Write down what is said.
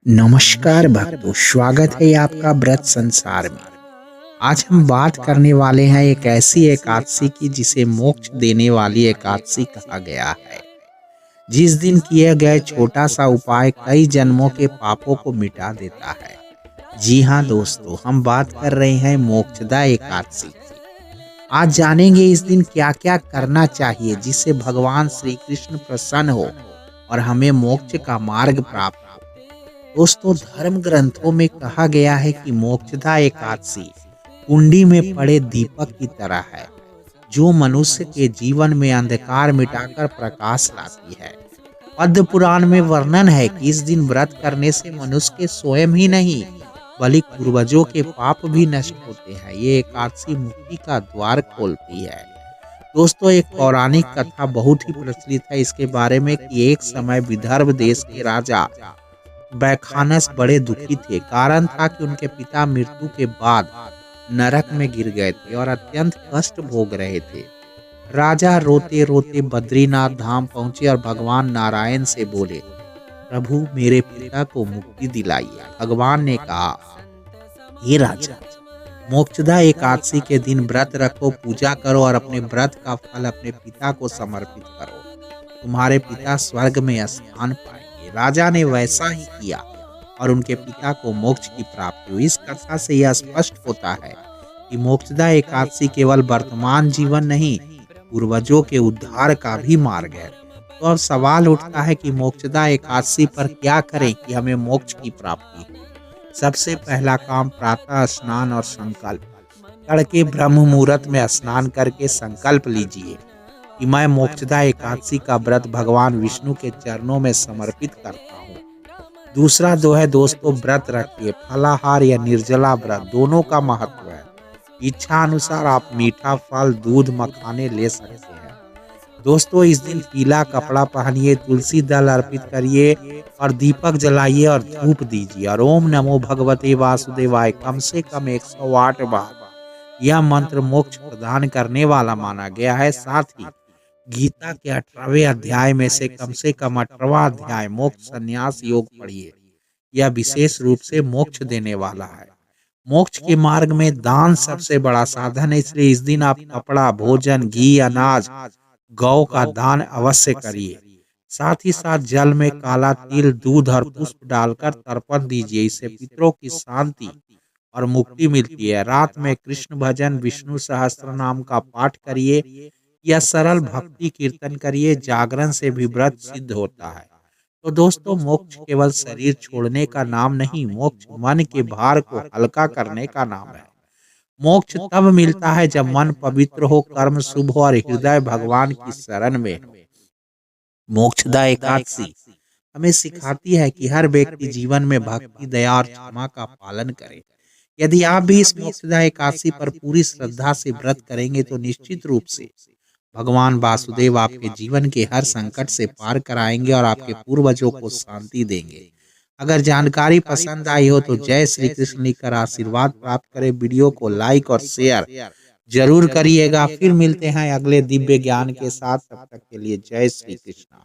नमस्कार भक्तों, स्वागत है आपका व्रत संसार में। आज हम बात करने वाले हैं एक ऐसी एकादशी की जिसे मोक्ष देने वाली एकादशी कहा गया है। जिस दिन किए गए छोटा सा उपाय कई जन्मों के पापों को मिटा देता है। जी हाँ दोस्तों, हम बात कर रहे हैं मोक्षदा एकादशी की। आज जानेंगे इस दिन क्या क्या करना चाहिए जिससे भगवान श्री कृष्ण प्रसन्न हो और हमें मोक्ष का मार्ग प्राप्त हो। दोस्तों, धर्म ग्रंथों में कहा गया है कि मोक्षदा एकादशी कुंडी में पड़े दीपक की तरह है, जो मनुष्य के जीवन में अंधकार मिटाकर प्रकाश लाती है। पद्म पुराण में वर्णन है कि इस दिन व्रत करने से मनुष्य के स्वयं ही नहीं बल्कि पूर्वजों के पाप भी नष्ट होते हैं। ये एकादशी मुक्ति का द्वार खोलती है। दोस्तों, एक पौराणिक कथा बहुत ही प्रचलित है इसके बारे में कि एक समय विदर्भ देश के राजा बैखानस बड़े दुखी थे। कारण था कि उनके पिता मृत्यु के बाद नरक में गिर गए थे और अत्यंत कष्ट भोग रहे थे। राजा रोते रोते बद्रीनाथ धाम पहुंचे और भगवान नारायण से बोले, प्रभु मेरे पिता को मुक्ति दिलाइए। भगवान ने कहा, हे राजा, मोक्षदा एकादशी के दिन व्रत रखो, पूजा करो और अपने व्रत का फल अपने पिता को समर्पित करो। तुम्हारे पिता स्वर्ग में स्थान पाएंगे। राजा ने वैसा ही किया और उनके पिता को मोक्ष की प्राप्ति हुई। इस कथा से यह स्पष्ट होता है कि मोक्षदा एकादशी केवल वर्तमान जीवन नहीं, पूर्वजों के उद्धार का भी मार्ग है। तो अब सवाल उठता है कि मोक्षदा एकादशी पर क्या करें कि हमें मोक्ष की प्राप्ति हो। सबसे पहला काम, प्रातः स्नान और संकल्प। तड़के ब्रह्म मुहूर्त में स्नान करके संकल्प लीजिए कि मैं मोक्षदा एकादशी का व्रत भगवान विष्णु के चरणों में समर्पित करता हूँ। दूसरा जो है दोस्तों, व्रत रखिए। फलाहार या निर्जला व्रत दोनों का महत्व है। इच्छा अनुसार आप मीठा फल, दूध, मखाने ले सकते हैं। दोस्तों, इस दिन पीला कपड़ा पहनिए, तुलसी दल अर्पित करिए और दीपक जलाइए और धूप दीजिए और ओम नमो भगवते वासुदेवाय कम से कम 108 बार यह मंत्र मोक्ष प्रदान करने वाला माना गया है। साथ ही गीता के 18वें अध्याय में से कम 18वां अध्याय मोक्ष संन्यास योग पढ़िए। यह विशेष रूप से मोक्ष देने वाला है। मोक्ष के मार्ग में दान सबसे बड़ा साधन है, इसलिए इस दिन आप कपड़ा, भोजन, घी, अनाज, गौ का दान अवश्य करिए। साथ ही साथ जल में काला तिल, दूध और पुष्प डालकर तर्पण दीजिए। इससे पितरों की शांति और मुक्ति मिलती है। रात में कृष्ण भजन, विष्णु सहस्त्र नाम का पाठ करिए या सरल भक्ति कीर्तन करिए। जागरण से भी व्रत सिद्ध होता है। तो दोस्तों, मोक्ष केवल शरीर छोड़ने का नाम नहीं, मोक्ष मन के भार को हल्का करने का नाम है। मोक्ष तब मिलता है जब मन पवित्र हो, कर्म शुभ हो और हृदय भगवान की शरण में हो। मोक्षदा एकादशी हमें सिखाती है कि हर व्यक्ति जीवन में भक्ति, दया और क्षमा का पालन करे। यदि आप भी इस मोक्षदा एकादशी पर पूरी श्रद्धा से व्रत करेंगे तो निश्चित रूप से भगवान वासुदेव आपके जीवन के हर संकट से पार कराएंगे और आपके पूर्वजों को शांति देंगे। अगर जानकारी पसंद आई हो तो जय श्री कृष्ण लिखकर आशीर्वाद प्राप्त करें। वीडियो को लाइक और शेयर जरूर करिएगा। फिर मिलते हैं अगले दिव्य ज्ञान के साथ। तब तक के लिए जय श्री कृष्ण।